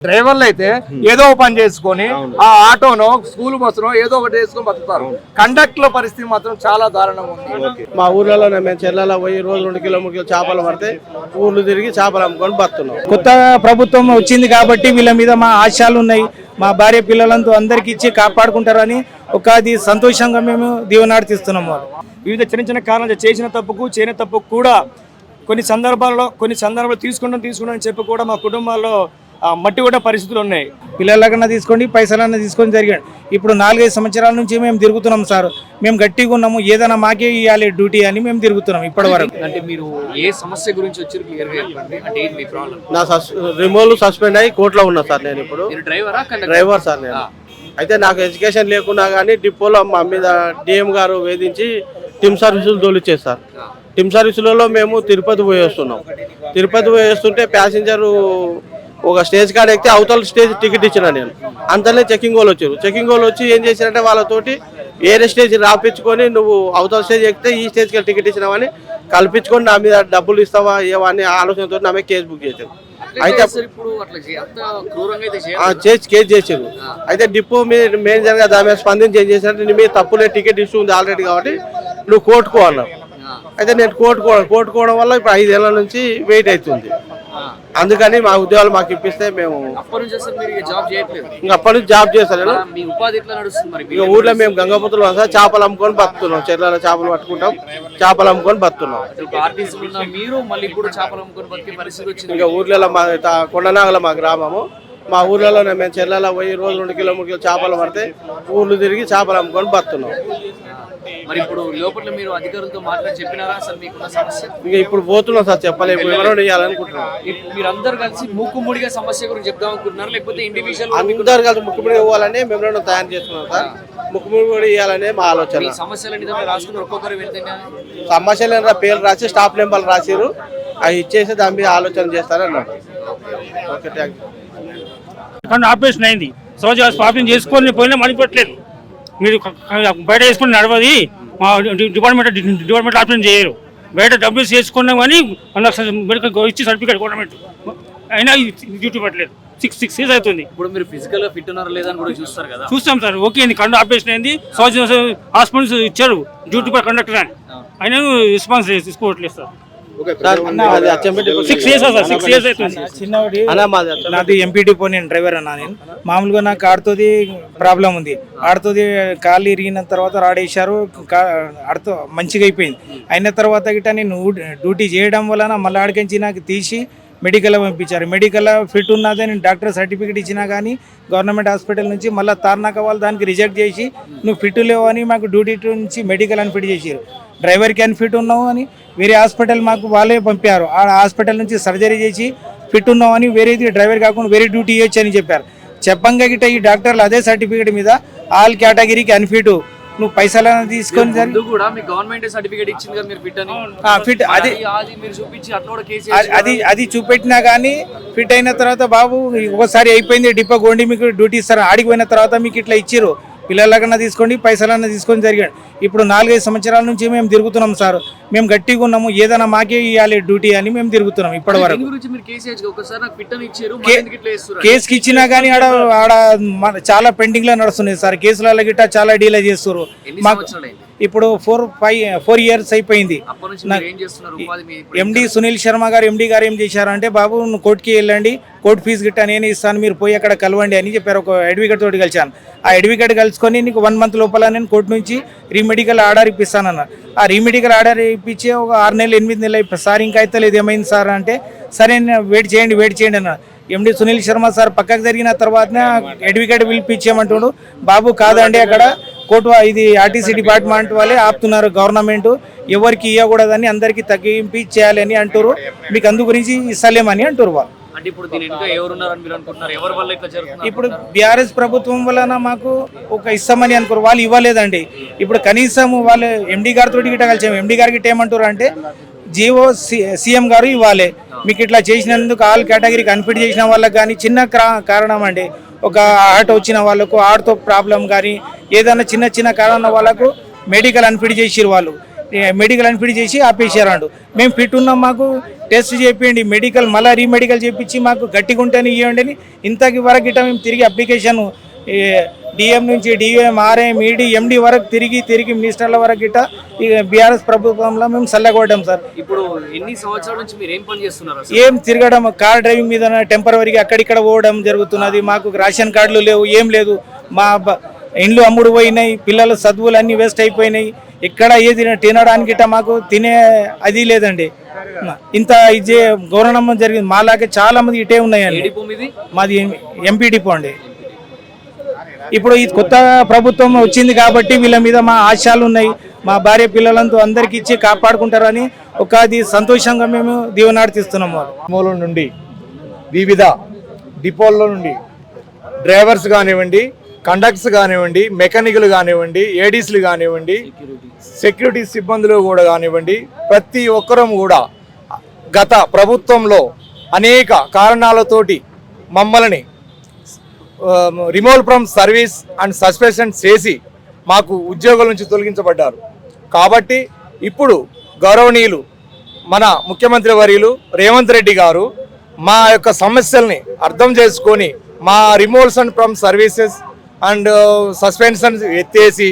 డ్రైవర్లు అయితే ఏదో పని చేసుకొని ఆ ఆటోనో స్కూల్ బస్సునో ఏదో ఒకటి చేసుకొని బతుకుతారు. కండక్టర్ పరిస్థితి మాత్రం చాలా దారుణంగా ఉంది. మా ఊర్లలో మేము చెర్లలో పోయి రోజు 2 కిలో 3 కిలో చేపలు పడితే ఊర్లు తిరిగి చేపలు అమ్ముకొని బతున్నాం. కొత్త ప్రభుత్వం వచ్చింది కాబట్టి వీళ్ళ మీద మా ఆశయాలు ఉన్నాయి. మా భార్య పిల్లలంతా అందరికి ఇచ్చి కాపాడుకుంటారని అది సంతోషంగా మేము దీవెనార్థిస్తున్నాము. వివిధ చిన్న చిన్న కారణాలు చేసిన తప్పుకు చేయని తప్పుకు కూడా కొన్ని సందర్భాల్లో తీసుకుంటాం అని చెప్పి కూడా మా కుటుంబాల్లో మట్టి కూడా పరిస్థితులు ఉన్నాయి. పిల్లలకన్నా తీసుకోండి, పైసలన్నా తీసుకొని జరిగాడు. ఇప్పుడు 4-5 సంవత్సరాల నుంచి మేము తిరుగుతున్నాం సార్. మేము గట్టిగా ఉన్నాము, ఏదైనా మాకే ఇవ్వాలి డ్యూటీ అని మేము తిరుగుతున్నాం ఇప్పటి వరకు. అంటే మీరు ఏ సమస్య గురించి వచ్చారు క్లియర్ గా చెప్పండి. అంటే ఏంటి మీ ప్రాబ్లం? నా రిమోల్ సస్పెండ్ అయ్యి కోర్టులో ఉన్నా సార్. నేను ఇప్పుడు డ్రైవర్ సార్ నేను. అయితే నాకు ఎడ్యుకేషన్ లేకున్నా కానీ డిపోలో మా మీద డిఎం గారు వేధించి టిమ్ సర్వీసులు తోలిచ్చేది సార్. టిమ్ సర్వీసులలో మేము తిరుపతి పోయేస్తున్నాం. తిరుపతి పోయేస్తుంటే ప్యాసింజరు ఒక స్టేజ్ కాడ ఎక్కితే అవతల స్టేజ్ టికెట్ ఇచ్చిన నేను. అంతలో చెకింగ్ వాళ్ళు వచ్చారు. చెకింగ్ వాళ్ళు వచ్చి ఏం చేశారంటే వాళ్ళతోటి వేరే స్టేజ్ రాపించుకొని నువ్వు అవతల స్టేజ్ ఎక్కితే ఈ స్టేజ్కి టికెట్ ఇచ్చినావని కల్పించుకొని నా మీద డబ్బులు ఇస్తావా ఏవా అనే ఆలోచనతో నా మీద కేసు బుక్ చేశారు. అయితే కేసు చేసారు. అయితే డిపో మేనేజర్ గా దాని మీద స్పందించి ఏం చేశారంటే నీ మీద తప్పులే టికెట్ ఇష్యూ ఉంది ఆల్రెడీ కాబట్టి నువ్వు కోర్టుకో అన్నారు. అయితే నేను కోర్టుకోవడం వల్ల ఇప్పుడు 5 ఏళ్ల నుంచి వెయిట్ అవుతుంది. అందుకని మా ఉద్యోగాలు మాకు ఇప్పిస్తే మేము అప్పటి నుంచి జాబ్ చేస్తాను. ఇక ఊర్లో మేము గంగపుత్రులు సార్ చేపలు అమ్ముకొని బతున్నాం. చెర్లలో చేపలు పట్టుకుంటాం, చేపలు అమ్ముకొని బతున్నాం. ఇంకా ఊర్లలో మా కొండనాగల మా గ్రామము. మా ఊర్లలో మేము చెర్లలో పోయి రోజు 2 కిలో 3 కిలో చేపలు పడితే ఊర్లు తిరిగి చేపలు అమ్ముకొని బతున్నాం. మరి ఇప్పుడు లోపల మీరు అధికారులతో మాట్లాడి చెప్పినారా అసలు మీకున్న సమస్య? ఇక ఇప్పుడు పోతున్నాం సార్, చెప్పలేము. ఎవరో ఇవ్వాలనుకుంటున్నాం. మీరు అందరు కలిసి మూకుమ్మడిగా సమస్య గురించి చెప్దాం అనుకుంటున్నారు, లేకపోతే ఇండివిజువల్ అందరు కలిసి ముక్కుముడిగా ఇవ్వాలని మేము తయారు చేసుకున్నాం సార్. ముక్కుముడి ఇవ్వాలనే మా ఆలోచన. సమస్యలన్నీ రాసుకుని ఒక్కొక్కరు వెళ్తే సమస్యలు పేర్లు రాసి స్టాఫ్ నెంబర్లు రాసిరు, అవి ఇచ్చేసి దాని మీద ఆలోచన చేస్తారన్నారు. Okay, thank you. కానీ ఆపరేషన్ అయింది, సోజ ఆపరేషన్ చేసుకొని పోయినా మణిపెట్టలేదు. మీరు బయట వేసుకుని నడవది, మా డిపార్ట్మెంట్ ఆపరేషన్ చేయరు. బయట డబ్బులు చేసుకున్నాం కానీ 1 లక్ష మెడికల్ ఇచ్చి సర్టిఫికేట్ గవర్నమెంట్ అయినా డ్యూటీ పట్టలేదు. 6 years అవుతుంది. ఇప్పుడు మీరు ఫిజికల్ గా ఫిట్ ఉన్నారా లేదని కూడా చూస్తారు కదా? చూస్తాం సార్. ఓకే అండి, కండు ఆపరేషన్ అయింది, సోజ హాస్పిటల్స్ ఇచ్చారు డ్యూటీ పై కండక్టర్ అని, అయినా రెస్పాన్స్ తీసుకోవట్లేదు సార్. నాది ఎంపీ డిపో, నేను డ్రైవర్ అన్నా. నేను మామూలుగా నాకు ఆడుతోది ప్రాబ్లం ఉంది. ఆడుతోది కాళ్ళు ఇరిగిన తర్వాత రాడేశారు, ఆడుతో మంచిగా అయిపోయింది. అయిన తర్వాత గిట్ట నేను డ్యూటీ చేయడం వలన మళ్ళీ ఆడికించి నాకు తీసి మెడికల్ పంపించారు. మెడికల్ ఫిట్ ఉన్నదని డాక్టర్ సర్టిఫికేట్ ఇచ్చినా కానీ గవర్నమెంట్ హాస్పిటల్ నుంచి మళ్ళీ తార్నాక వాళ్ళు దానికి రిజెక్ట్ చేసి నువ్వు ఫిట్ లేవు అని మాకు డ్యూటీ నుంచి మెడికల్ అని ఫిట్ చేసారు. డ్రైవర్కి అని ఫిట్ ఉన్నావు అని వేరే హాస్పిటల్ మాకు వాళ్ళే పంపారు. ఆ హాస్పిటల్ నుంచి సర్జరీ చేసి ఫిట్ ఉన్నావు అని వేరేది డ్రైవర్ కాకుండా వేరే డ్యూటీ చేయొచ్చు అని చెప్పారు. చెప్పంగా గిట్ట ఈ డాక్టర్లు అదే సర్టిఫికేట్ మీద ఆల్ కేటగిరీకి అన్ఫిట్, నువ్వు పైసలను తీసుకొని అది చూపెట్టినా కానీ ఫిట్ అయిన తర్వాత బాబు ఒకసారి అయిపోయింది డిపో గోండి మీకు డ్యూటీ ఇస్తారు, ఆడికి పోయిన తర్వాత మీకు ఇట్లా ఇచ్చిర్రు, పిల్లలకన్నా తీసుకోండి పైసలన్నా తీసుకొని జరిగాడు. ఇప్పుడు 4-5 సంవత్సరాల నుంచి మేము తిరుగుతున్నాం సార్. మేము గట్టిగా ఉన్నాము, ఏదైనా మాకే ఇవ్వాలి డ్యూటీ అని మేము తిరుగుతున్నాం ఇప్పటి వరకు. కేసుకి ఇచ్చినా కానీ ఆడ చాలా పెండింగ్ లో నడుస్తున్నాయి సార్. కేసులలో గిట్ట చాలా డీలే చేస్తారు. మాకు ఇప్పుడు 4 years అయిపోయింది. ఎండి సునీల్ శర్మ గారు ఎండి గారు ఏం చేశారంటే, బాబు నువ్వు కోర్టుకి వెళ్ళండి, కోర్టు ఫీజు గిట్ట నేను ఇస్తాను, మీరు పోయి అక్కడ కలవండి అని చెప్పారు. ఒక అడ్వకేట్ తోటి కలిసాను. ఆ అడ్వకేట్ కలుసుకొని నీకు 1 month లోపల నేను కోర్టు నుంచి రీమెడికల్ ఆర్డర్ ఇప్పిస్తానన్నారు. ఆ రీమెడికల్ ఆర్డర్ ఇప్పించి ఒక 6 నెలలు 8 నెలలు సార్ ఇంకా అయితే లేదు, ఏమైంది సార్ అంటే సరే వెయిట్ చేయండి అన్నారు. ఎండి సునీల్ శర్మ సార్ పక్కకు జరిగిన తర్వాతనే అడ్వకేట్ పిలిపించామంటున్నాడు. బాబు కాదండి, అక్కడ కోర్టు ఇది ఆర్టీసీ డిపార్ట్మెంట్ వాళ్ళే ఆపుతున్నారు, గవర్నమెంట్ ఎవరికి ఇవ్వకూడదని అందరికీ తగ్గింపు చేయాలి అని అంటారు, మీకు అందు గురించి ఇస్తలేమని అంటారు వాళ్ళు. ఇప్పుడు బీఆర్ఎస్ ప్రభుత్వం వలన మాకు ఒక ఇస్తామని అనుకోరు, వాళ్ళు ఇవ్వలేదండి. ఇప్పుడు కనీసం వాళ్ళు ఎండి గారితో గిట్ట కలిసాము. ఎండి గారికి గిట్ట ఏమంటారు అంటే జీవో సీఎం గారు ఇవ్వాలి, మీకు ఇట్లా చేసినందుకు ఆల్ కేటగిరీకి అన్ఫిట్ చేసిన వాళ్ళకి కానీ చిన్న కారణం అండి, ఒక ఆర్ట్ వచ్చిన వాళ్ళకు ఆర్ట్తో ప్రాబ్లం కానీ ఏదైనా చిన్న కారణం వాళ్ళకు మెడికల్ అన్ఫిట్ చేసిరు. వాళ్ళు మెడికల్ అన్ఫిట్ చేసి ఆపేసారు. మేము ఫిట్ ఉన్నాం, మాకు టెస్ట్ చేపియండి, మెడికల్ మళ్ళీ రీమెడికల్ చేపించి మాకు గట్టిగా ఉంటేనే ఇవ్వండి అని ఇంతకి వరకు గిట్ట మేము తిరిగి అప్లికేషన్ డిఎం నుంచి డిఎం ఆర్ఎం ఈడీ ఎండి వరకు తిరిగి మినిస్టర్ల వరకు గిట్ట ఈ బీఆర్ఎస్ ప్రభుత్వంలో మేము చల్లగొట్టాం సార్. ఇప్పుడు ఎన్ని సంవత్సరాల నుంచి మీరు ఏం పని చేస్తున్నారు అసలు? ఏం తిరగడం, కార్ డ్రైవింగ్ మీద టెంపరవరీగా అక్కడిక్కడ పోవడం జరుగుతున్నది. మాకు రేషన్ కార్డులు లేవు, ఏం లేదు. మా ఇండ్లు అమ్ముడు పోయినాయి, పిల్లల చదువులు అన్నీ వేస్ట్ అయిపోయినాయి. ఇక్కడ ఏది తినడానికి మాకు తినే అది లేదండి. ఇంత ఇది గౌరవం జరిగింది. మాలాగే చాలా మంది ఇటే ఉన్నాయండి. డిపో మీది? మాది ఎంపీ డిపో అండి. ఇప్పుడు ఈ కొత్త ప్రభుత్వం వచ్చింది కాబట్టి వీళ్ళ మీద మా ఆశలు ఉన్నాయి. మా భార్య పిల్లలంతా అందరికి ఇచ్చి కాపాడుకుంటారని అది సంతోషంగా మేము దీవెనార్థిస్తున్నాము. మూల నుండి వివిధ డిపోల్లో నుండి డ్రైవర్స్ కానివ్వండి, కండక్టర్స్ కానివ్వండి, మెకానికల్ కానివ్వండి, ఏడీస్లు కానివ్వండి, సెక్యూరిటీ సిబ్బందులు కూడా కానివ్వండి, ప్రతి ఒక్కరం కూడా గత ప్రభుత్వంలో అనేక కారణాలతోటి మమ్మల్ని removal from service and suspension చేసి మాకు ఉద్యోగాల నుంచి తొలగించబడ్డారు. కాబట్టి ఇప్పుడు గౌరవనీయులు మన ముఖ్యమంత్రి వర్యులు రేవంత్ రెడ్డి గారు మా యొక్క సమస్యల్ని అర్థం చేసుకొని మా removals from services and suspension ఎత్తేసి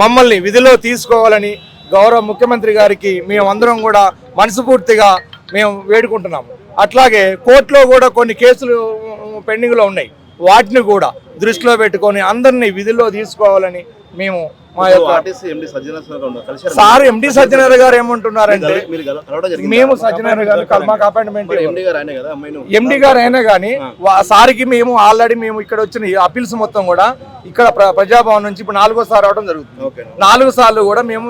మమ్మల్ని విధిలో తీసుకోవాలని గౌరవ ముఖ్యమంత్రి గారికి మేమందరం కూడా మనస్ఫూర్తిగా మేము వేడుకుంటున్నాము. అట్లాగే కోర్టులో కూడా కొన్ని కేసులు పెండింగ్లో ఉన్నాయి. వాటిని కూడా దృష్టిలో పెట్టుకొని అందరినీ విధుల్లో తీసుకోవాలని మేము మా యొక్క సార్ ఎండి సజ్జనార్ గారు ఏమంటున్నారంటే, మేము సజ్జనార్ గారు మాకు అపాయింట్మెంట్ ఎండి గారు అయినా కానీ సార్కి మేము ఆల్రెడీ మేము ఇక్కడ వచ్చిన అపీల్స్ మొత్తం కూడా ఇక్కడ ప్రజాభవన్ నుంచి ఇప్పుడు 4వ సారి రావడం జరుగుతుంది. 4 సార్లు కూడా మేము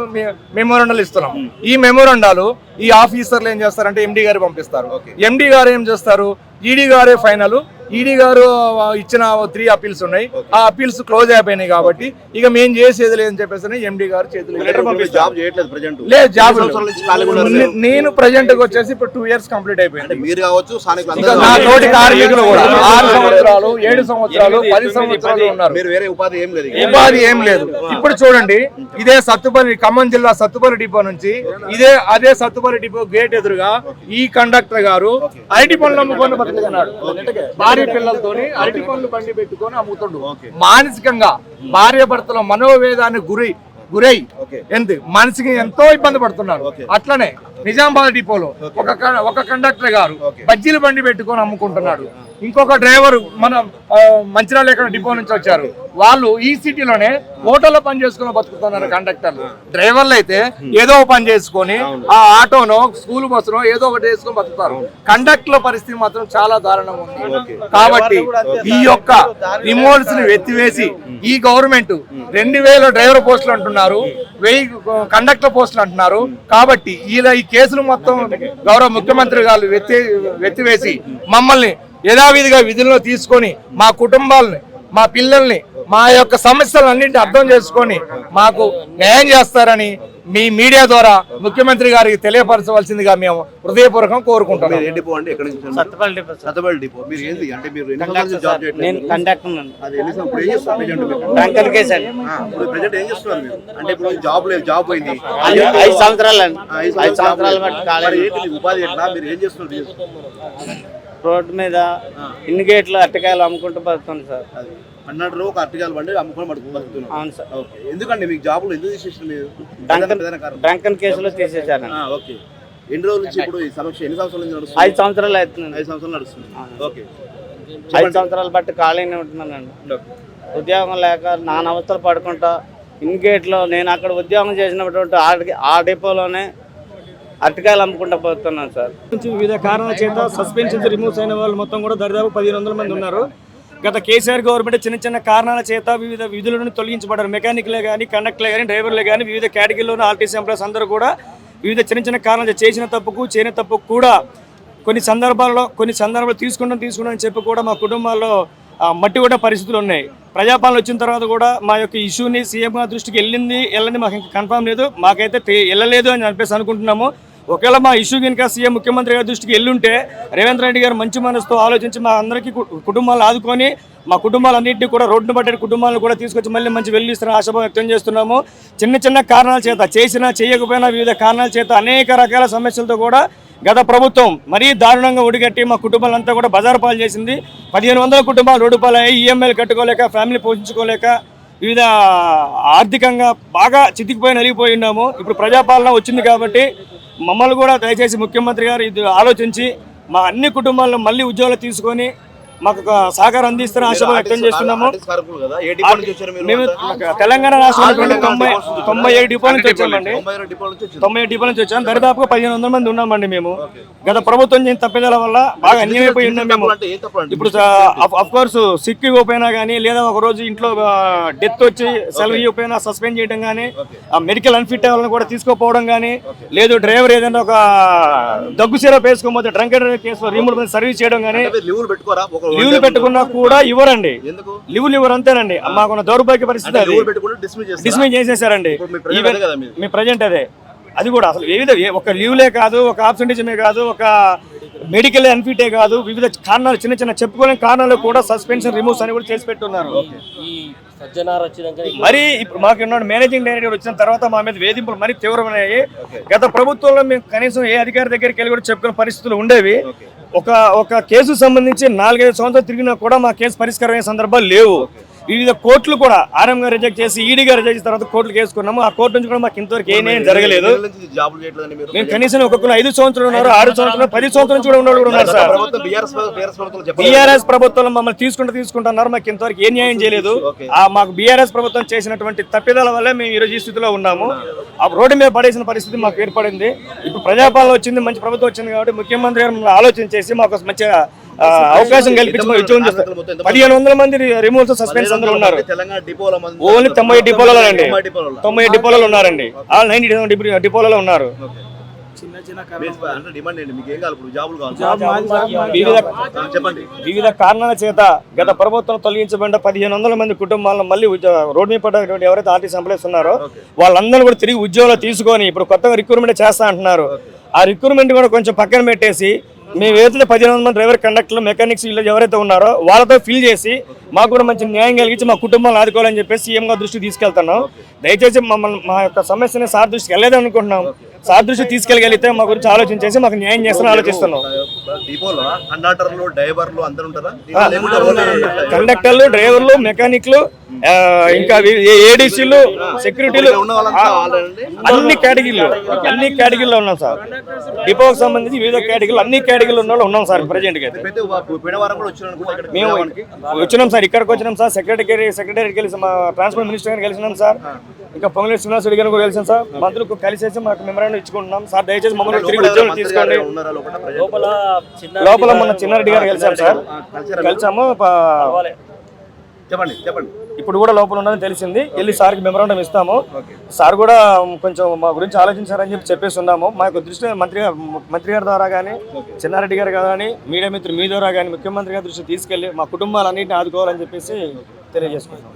మెమోరండాలు ఇస్తున్నాం. ఈ మెమోరండాలు ఈ ఆఫీసర్లు ఏం చేస్తారంటే ఎండి గారు పంపిస్తారు. ఎండి గారు ఏం చేస్తారు, ఈడీ గారే ఫైనల్. ఈడీ గారు ఇచ్చిన 3 అపీల్స్ ఉన్నాయి. ఆ అపీల్స్ క్లోజ్ అయిపోయినాయి కాబట్టి ఇక మేము చేసేది లేదని చెప్పేసి ఎండి గారు చేతులు లేదు. జాబ్ నేను ప్రజెంట్ వచ్చేసి ఇప్పుడు 2 years కంప్లీట్ అయిపోయింది. నా తోటి కార్మికులు కూడా 6 సంవత్సరాలు 7 సంవత్సరాలు 10 సంవత్సరాలు ఉన్నారు. ఉపాధి ఏం లేదు. ఇప్పుడు చూడండి, ఇదే సత్తుపల్లి ఖమ్మం జిల్లా సత్తుపల్లి డిపో నుంచి అదే సత్తుపల్లి డిపో గేట్ ఎదురుగా ఈ కండక్టర్ గారు అరటి పనులు అమ్ముకొని బతుకుతున్నాడు. భార్య పిల్లలతోని అరటి పనులు బండి పెట్టుకొని అమ్ముతుండు. మానసికంగా భార్య భర్తల మనోవేదాన్ని గురై మనిషికి ఎంతో ఇబ్బంది పడుతున్నారు. అట్లనే నిజామాబాద్ డిపోలో ఒక కండక్టర్ గారు బజ్జీల బండి పెట్టుకొని అమ్ముకుంటున్నాడు. ఇంకొక డ్రైవర్ మన మంచిర్యాల ఎక్కడ డిపో నుంచి వచ్చారు. వాళ్ళు ఈ సిటీలోనే హోటల్లో పని చేసుకుని బతుకుతున్నారు కండక్టర్లు. డ్రైవర్లు అయితే ఏదో పని చేసుకొని ఆ ఆటోనో స్కూల్ బస్సునో ఏదో ఒకటి వేసుకొని బతుకుతారు. కండక్టర్ల పరిస్థితి మాత్రం చాలా దారుణంగా ఉంది. కాబట్టి ఈ యొక్క రిమోట్స్ ని ఎత్తివేసి ఈ గవర్నమెంట్ 2000 డ్రైవర్ పోస్టులు అంటున్నారు, 1000 కండక్టర్ పోస్టులు అంటున్నారు. కాబట్టి ఈ కేసులు మొత్తం గౌరవ ముఖ్యమంత్రి గారు ఎత్తివేసి మమ్మల్ని యథావిధిగా విధుల్లో తీసుకొని మా కుటుంబాలని, మా పిల్లల్ని, మా యొక్క సమస్యలన్నింటినీ అర్థం చేసుకొని మాకు న్యాయం చేస్తారని మీ మీడియా ద్వారా ముఖ్యమంత్రి గారికి తెలియపరచవలసిందిగా మేము హృదయపూర్వకం కోరుకుంటున్నాం. రోడ్డు మీద ఇన్ని గేట్లు అట్టకాయలు అమ్ముకుంటూ బతుకుతుంది సార్. అన్నట్టు ఒక అట్టకాయలు బండి అమ్ముకొని బతుకుతున్నాం. అవును సార్. ఎందుకండి మీకు జాబులు ఎందుకు తీసేసారు మీరు? డ్రంకన్ కేసులో తీసేశారు. ఓకే. ఎన్ని రోజుల నుంచి ఇప్పుడు ఈ సమస్య ఎన్ని సంవత్సరాల నుంచి నడుస్తుంది? 5 సంవత్సరాలు అవుతుంది. 5 సంవత్సరాలు నడుస్తుంది. ఓకే. 5 సంవత్సరాలు బట్టి ఖాళీనే ఉంటున్నానండి. ఉద్యోగం లేక నాన్న అవస్థలు పడుకుంటా ఇన్ గేట్లో నేను అక్కడ ఉద్యోగం చేసినటువంటి ఆ డిపోలోనే అరటికాయలు అమ్ముకుంటా పోతున్నాను సార్. వివిధ కారణాల చేత సస్పెన్షన్స్ రిమూవ్స్ అయిన వాళ్ళు మొత్తం కూడా దాదాపు 1500 మంది ఉన్నారు. గత కేసీఆర్ గవర్నమెంట్ చిన్న కారణాల చేత వివిధ విధుల నుండి తొలగించబడ్డారు. మెకానిక్లే కానీ, కండక్టర్లే కానీ, డ్రైవర్లే కానీ, వివిధ కేటగిరీలోని ఆర్టీసీ ఎంప్లాయీస్ అందరూ కూడా వివిధ చిన్న కారణాలు చేసిన తప్పుకు కూడా కొన్ని సందర్భాలు తీసుకున్నాం చెప్పి కూడా మా కుటుంబాల్లో మట్టి కూడా పరిస్థితులు ఉన్నాయి. ప్రజాపాలన వచ్చిన తర్వాత కూడా మా యొక్క ఇష్యూని సీఎం గారి దృష్టికి వెళ్ళింది మాకు ఇంకా కన్ఫర్మ్ లేదు. మాకైతే వెళ్ళలేదు అని చెప్పేసి అనుకుంటున్నాము. ఒకవేళ మా ఇష్యూ కనుక సీఎం ముఖ్యమంత్రి గారి దృష్టికి వెళ్ళుంటే రేవంత్ రెడ్డి గారు మంచి మనసుతో ఆలోచించి మా అందరికీ కుటుంబాలను ఆదుకొని మా కుటుంబాలన్నింటినీ కూడా రోడ్డును పట్టే కుటుంబాలను కూడా తీసుకొచ్చి మళ్ళీ మంచి వెళ్ళిస్తున్న ఆశాభావం వ్యక్తం చేస్తున్నాము. చిన్న కారణాల చేత చేయకపోయినా వివిధ కారణాల చేత అనేక రకాల సమస్యలతో కూడా గత ప్రభుత్వం మరీ దారుణంగా ఒడిగట్టి మా కుటుంబాలంతా కూడా బజారు పాలు చేసింది. 1500 కుటుంబాలు రోడ్డు పాలయ్యాయి. ఈఎంఐలు కట్టుకోలేక, ఫ్యామిలీ పోషించుకోలేక, వివిధ ఆర్థికంగా బాగా చితికిపోయి నలిగిపోయి ఉన్నాము. ఇప్పుడు ప్రజాపాలన వచ్చింది కాబట్టి మమ్మల్ని కూడా దయచేసి ముఖ్యమంత్రి గారు ఇది ఆలోచించి మా అన్ని కుటుంబాలను మళ్ళీ ఉద్యోగాలు తీసుకొని మాకు సహకారం అందిస్తారని ఆశ వ్యక్తం చేస్తున్నాము. మేము తెలంగాణ రాష్ట్రంలో 97 డిపోల నుంచి వచ్చామండి. 97 డిపోల నుంచి వచ్చాము. దరిదాపుగా 1500 మంది ఉన్నామండి. మేము గత ప్రభుత్వం చేసిన తప్పిదాల వల్ల బాగా అన్యాయమైపోయి ఉన్నాం. మేము ఇప్పుడు అఫ్ కోర్స్ సిక్ ఇవ్వకపోయినా కానీ, లేదా ఒక రోజు ఇంట్లో డెత్ వచ్చి సెలవు ఇవ్వకపోయినా సస్పెండ్ చేయడం కానీ, మెడికల్ అన్ఫిట్ వాళ్ళని కూడా తీసుకోపోవడం కానీ, లేదు డ్రైవర్ ఏదైనా ఒక దగ్గు సిరప్ వేసుకోకపోతే డ్రంక్ అండ్ డ్రైవ్ కేసులో రిమూవ్ సర్వీస్ చేయడం కానీ, లీవ్లు పెట్టుకున్నా కూడా ఇవ్వరండి. లీవ్లు ఇవ్వరు, అంతేనండి. మాకున్న దౌర్భాగ్య పరిస్థితి అది. డిస్మిస్ చేసేసారండి. మీ ప్రజెంట్ అదే. అది కూడా అసలు ఒక లీవ్లే కాదు, ఒక ఆబ్సెంటిజమే కాదు, ఒక మెడికల్ అన్ఫిటే కాదు, వివిధ కారణాలు, చిన్న చిన్న చెప్పుకోలేని కారణాలు కూడా సస్పెన్షన్ రిమూవ్స్ అని కూడా చేసి పెట్టున్నారు. మరి ఇప్పుడు మాకు మేనేజింగ్ డైరెక్టర్ వచ్చిన తర్వాత మా మీద వేధింపులు మరీ తీవ్రమయ్యాయి. గత ప్రభుత్వంలో మేము కనీసం ఏ అధికారి దగ్గరికి వెళ్ళి కూడా చెప్పుకునే పరిస్థితులు ఉండేవి. ఒక కేసు సంబంధించి 4-5 సంవత్సరాలు తిరిగినా కూడా మా కేసు పరిష్కారం అయ్యే సందర్భాలు లేవు. వివిధ కోర్టులు కూడా ఆర్ఎం గారు రిజెక్ట్ చేసి, ఈడీ గారు రిజెక్ట్ చేసిన తర్వాత కోర్టులు వేసుకున్నాము. ఆ కోర్టు నుంచి కూడా మాకు ఇంతవరకు ఏం జరగలేదు. మేము కనీసం ఒక్కొక్కరు 5 సంవత్సరాలు ఉన్నారు, 6 సంవత్సరాలు, 10 సంవత్సరాల నుంచి కూడా ఉన్నారు సార్. బీఆర్ఎస్ ప్రభుత్వం మమ్మల్ని తీసుకుంటున్నారు. మాకు ఇంతవరకు ఏ న్యాయం చేయలేదు. మాకు బీఆర్ఎస్ ప్రభుత్వం చేసినటువంటి తప్పిదాల వల్లే మేము ఈరోజు ఈ స్థితిలో ఉన్నాము. ఆ రోడ్డు మీద పడేసిన పరిస్థితి మాకు ఏర్పడింది. ఇప్పుడు ప్రజాపాలన వచ్చింది, మంచి ప్రభుత్వం వచ్చింది కాబట్టి ముఖ్యమంత్రి గారు ఆలోచన చేసి మాకు మంచిగా అవకాశం కల్పించి ఉద్యోగం చేస్తారు. 1500 మంది రిమూవల్స్ సస్పెన్స్ అందరూ ఉన్నారు. ఓన్లీ 90 డిపోలలో అండి. 90 డిపోలలో ఉన్నారండి. 90 డిపోలలో ఉన్నారు. వివిధ కారణాల చేత గత ప్రభుత్వం తొలగించబడిన 1500 మంది కుటుంబాలను మళ్ళీ రోడ్డు మీద పడ్డటువంటి ఎవరైతే ఆర్టీసీ ఎంప్లాయీస్ ఉన్నారో వాళ్ళందరూ కూడా తిరిగి ఉద్యోగాలు తీసుకొని ఇప్పుడు కొత్తగా రిక్రూట్మెంట్ చేస్తా అంటున్నారు. ఆ రిక్రూట్మెంట్ కూడా కొంచెం పక్కన పెట్టేసి మేము ఏదైతే 1500 మంది డ్రైవర్, కండక్టర్లు, మెకానిక్స్ వీళ్ళు ఎవరైతే ఉన్నారో వాళ్ళతో ఫిల్ చేసి మాకు కూడా మంచి న్యాయం కలిగించి మా కుటుంబాలను ఆదుకోవాలని చెప్పేసి సీఎం గారి దృష్టికి తీసుకెళ్తున్నాం. దయచేసి మమ్మల్ని మా యొక్క సమస్యని సార్ దృష్టికి వెళ్ళేది అనుకుంటున్నాం. సార్ దృష్టికి తీసుకెళ్ళగలిగితే మా గురించి ఆలోచించేసి మాకు న్యాయం చేస్తామని ఆలోచిస్తున్నాం. కండక్టర్లు, డ్రైవర్లు, మెకానిక్లు, ఇంకా ఏడీసీలు, సెక్యూరిటీలు, అన్ని కేటగిరీలో ఉన్నాం సార్. డిపోకి సంబంధించి వివిధ కేటగిరీలు, అన్ని కేటగిరీలు ఉన్న వాళ్ళు ఉన్నాం సార్ ప్రజెంట్ గా. మేము వచ్చినాం సార్, ఇక్కడికి వచ్చినాం సార్. సెక్రటరీకి కలిసి మా ట్రాన్స్పోర్ట్ మినిస్టర్ గారిని కలిసినాం సార్. ఇంకా పొంగులేటి శ్రీనివాస్ రెడ్డి గారిని కూడా కలిసాం సార్. మంత్రులకు కలిసేసి మాకు మెమరాండం ఇచ్చుకుంటున్నాం సార్. దయచేసి మమ్మల్ని తిరిగి ఉద్యోగం తీసుకోండి. లోపల మన చిన్నారెడ్డి గారు కలిసాం సార్. కలిసాము. ఇప్పుడు కూడా లోపల ఉన్నారని తెలిసింది. వెళ్ళి సార్కి మెమరాండం ఇస్తాము. సార్ కూడా కొంచెం మా గురించి ఆలోచించారని చెప్పేసి ఉన్నాము. మాకు దృష్టి మంత్రి గారి ద్వారా కానీ, చిన్నారెడ్డి గారు కానీ, మీడియా మిత్రులు మీ ద్వారా కానీ ముఖ్యమంత్రి గారి దృష్టి తీసుకెళ్లి మా కుటుంబాలన్నింటినీ ఆదుకోవాలని చెప్పేసి తెలియజేసుకుంటున్నాం.